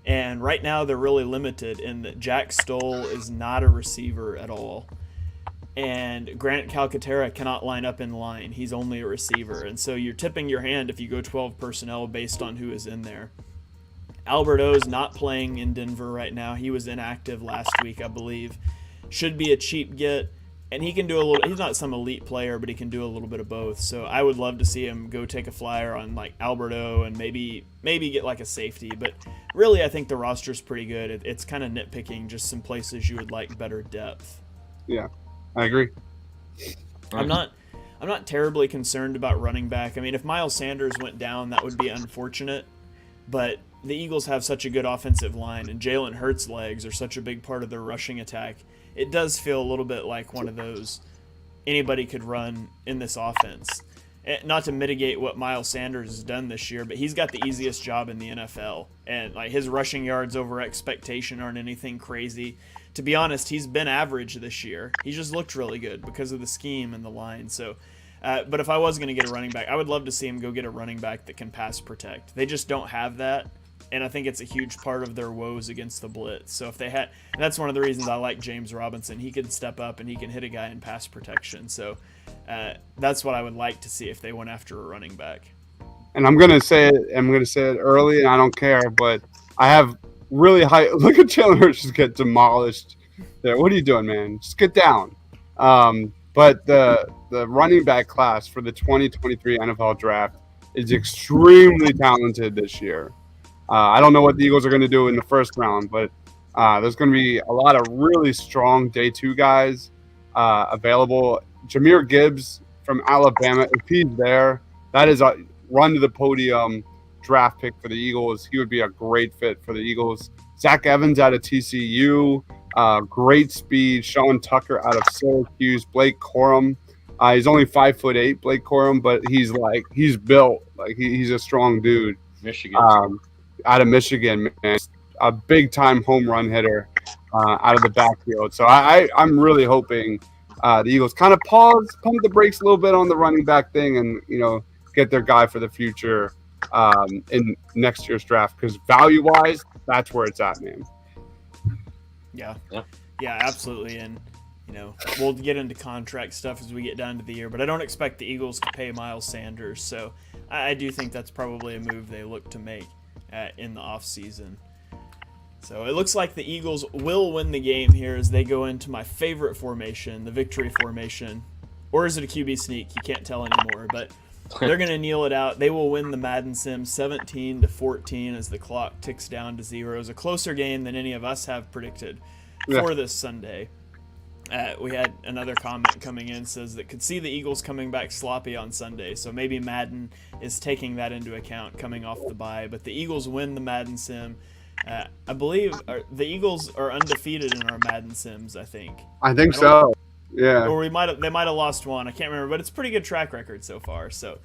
And right now they're really limited in that Jack Stoll is not a receiver at all. And Grant Calcaterra cannot line up in line. He's only a receiver. And so you're tipping your hand if you go 12 personnel based on who is in there. Albert O's not playing in Denver right now. He was inactive last week, I believe. Should be a cheap get. And he can do a little – he's not some elite player, but he can do a little bit of both. So I would love to see him go take a flyer on, like, Albert O and maybe get, like, a safety. But really, I think the roster's pretty good. It's kind of nitpicking just some places you would like better depth. Yeah, I agree. I'm not terribly concerned about running back. I mean, if Miles Sanders went down, that would be unfortunate. But the Eagles have such a good offensive line, and Jalen Hurts' legs are such a big part of their rushing attack. It does feel a little bit like one of those anybody could run in this offense. Not to mitigate what Miles Sanders has done this year, but he's got the easiest job in the NFL. And like his rushing yards over expectation aren't anything crazy. To be honest, he's been average this year. He just looked really good because of the scheme and the line. So, but if I was going to get a running back, I would love to see him go get a running back that can pass protect. They just don't have that. And I think it's a huge part of their woes against the blitz. So if they had, and that's one of the reasons I like James Robinson. He can step up and he can hit a guy in pass protection. So that's what I would like to see if they went after a running back. And I'm gonna say it early, and I don't care, but I have really high. Look at Jalen Hurts just get demolished there. What are you doing, man? Just get down. But the running back class for the 2023 NFL Draft is extremely talented this year. I don't know what the Eagles are going to do in the first round, but there's going to be a lot of really strong day 2 guys available. Jahmyr Gibbs from Alabama, if he's there, that is a run to the podium draft pick for the Eagles. He would be a great fit for the Eagles. Zach Evans out of TCU, great speed. Sean Tucker out of Syracuse. Blake Corum. He's only 5'8", Blake Corum, but he's built. He's a strong dude. Michigan. Out of Michigan, man, a big-time home run hitter out of the backfield. So I'm really hoping the Eagles kind of pump the brakes a little bit on the running back thing, and get their guy for the future in next year's draft, because value-wise, that's where it's at, man. Yeah, absolutely. And we'll get into contract stuff as we get down to the year, but I don't expect the Eagles to pay Miles Sanders. So I do think that's probably a move they look to make in the offseason. So it looks like the Eagles will win the game here as they go into my favorite formation, the victory formation. Or is it a QB sneak? You can't tell anymore, but they're going to kneel it out. They will win the Madden Sim 17-14 as the clock ticks down to 0. It's a closer game than any of us have predicted for this Sunday. We had another comment coming in, says that could see the Eagles coming back sloppy on Sunday, so maybe Madden is taking that into account coming off the bye. But the Eagles win the Madden Sim. I believe the Eagles are undefeated in our Madden Sims, I think. I think so. Yeah. Or they might have lost one. I can't remember, but it's a pretty good track record so far. So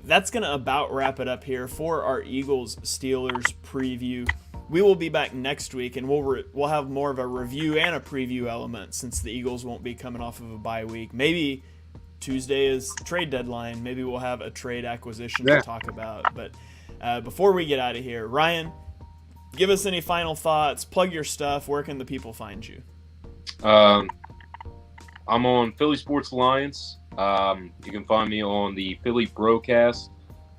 that's going to about wrap it up here for our Eagles-Steelers preview. We will be back next week, and we'll have more of a review and a preview element since the Eagles won't be coming off of a bye week. Maybe Tuesday is trade deadline. Maybe we'll have a trade acquisition to talk about. But before we get out of here, Ryan, give us any final thoughts. Plug your stuff. Where can the people find you? I'm on Philly Sports Alliance. You can find me on the Philly Broadcast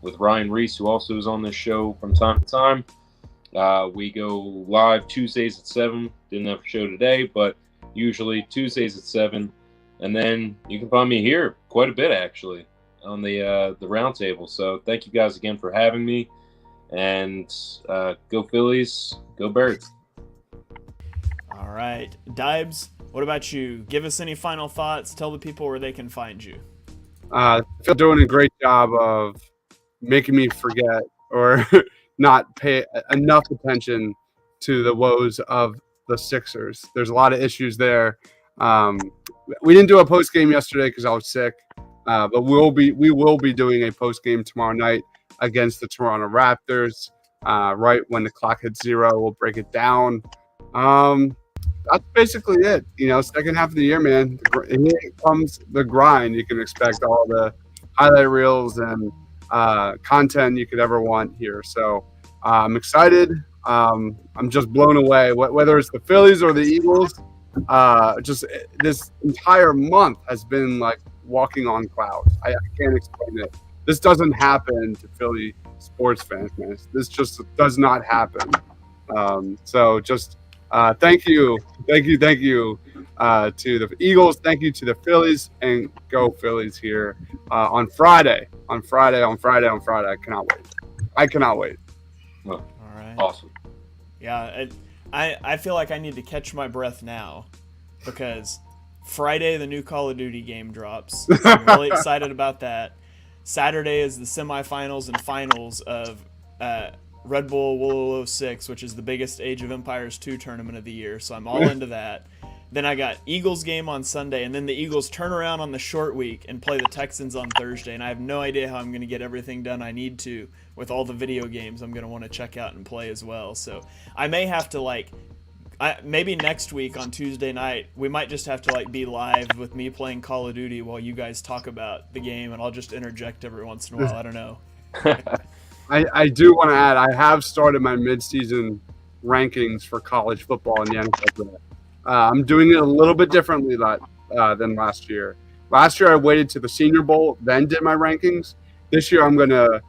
with Ryan Reese, who also is on this show from time to time. We go live Tuesdays at 7. Didn't have a show today, but usually Tuesdays at 7. And then you can find me here quite a bit, actually, on the Roundtable. So thank you guys again for having me. And go Phillies, go Birds. All right. Dibes, what about you? Give us any final thoughts. Tell the people where they can find you. Phil doing a great job of making me forget or not pay enough attention to the woes of the Sixers. There's a lot of issues there. We didn't do a post game yesterday because I was sick, but we will be doing a post game tomorrow night against the Toronto Raptors. Right when the clock hits 0, we'll break it down. That's basically it. Second half of the year, man. Here comes the grind. You can expect all the highlight reels and content you could ever want here. So I'm excited. I'm just blown away. Whether it's the Phillies or the Eagles, just this entire month has been like walking on clouds. I can't explain it. This doesn't happen to Philly sports fans, man. This just does not happen. So just thank you to the Eagles. Thank you to the Phillies, and go Phillies here on Friday. I cannot wait. Oh, All right. awesome. Yeah, I feel like I need to catch my breath now because Friday the new Call of Duty game drops. So I'm really excited about that. Saturday is the semifinals and finals of Red Bull Wololo 6, which is the biggest Age of Empires 2 tournament of the year, so I'm all into that. Then I got Eagles game on Sunday, and then the Eagles turn around on the short week and play the Texans on Thursday, and I have no idea how I'm going to get everything done I need to with all the video games I'm going to want to check out and play as well. So I may have to, maybe next week on Tuesday night, we might just have to, be live with me playing Call of Duty while you guys talk about the game, and I'll just interject every once in a while. I don't know. I do want to add, I have started my mid-season rankings for college football in the NFL. I'm doing it a little bit differently than last year. Last year, I waited to the Senior Bowl, then did my rankings. This year, I'm going to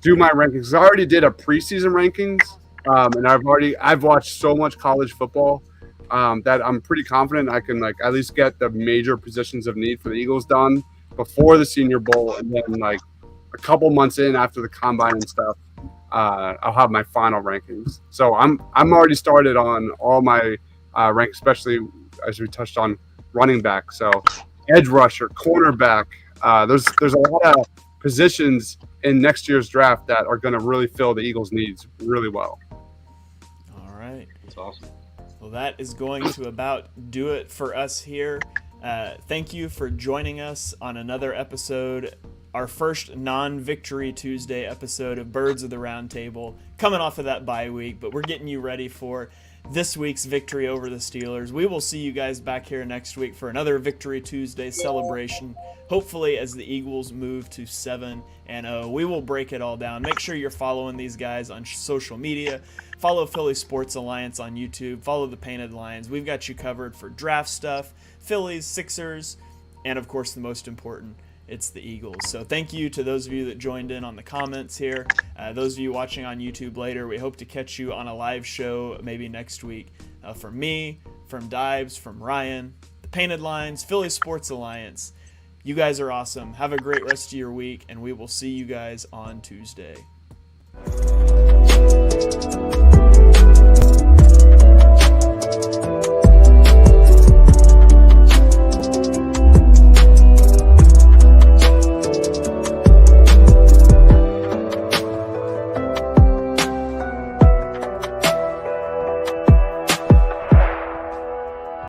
do my rankings. I already did a preseason rankings, and I've watched so much college football that I'm pretty confident I can at least get the major positions of need for the Eagles done before the Senior Bowl, and then a couple months in after the combine and stuff, I'll have my final rankings. So I'm already started on all my rank, especially as we touched on running back. So edge rusher, cornerback. There's a lot of positions in next year's draft that are going to really fill the Eagles' needs really well. All right. That's awesome. Well, that is going to about do it for us here. Thank you for joining us on another episode, our first non-Victory Tuesday episode of Birds of the Roundtable, coming off of that bye week, but we're getting you ready for this week's victory over the Steelers. We will see you guys back here next week for another Victory Tuesday celebration, hopefully as the Eagles move to 7-0. We will break it all down. Make sure you're following these guys on social media. Follow Philly Sports Alliance on YouTube. Follow the Painted Lions. We've got you covered for draft stuff, Phillies, Sixers, and of course the most important, it's the Eagles. So thank you to those of you that joined in on the comments here. Those of you watching on YouTube later, we hope to catch you on a live show maybe next week. From me, from Dives, from Ryan, the Painted Lines, Philly Sports Alliance. You guys are awesome. Have a great rest of your week, and we will see you guys on Tuesday.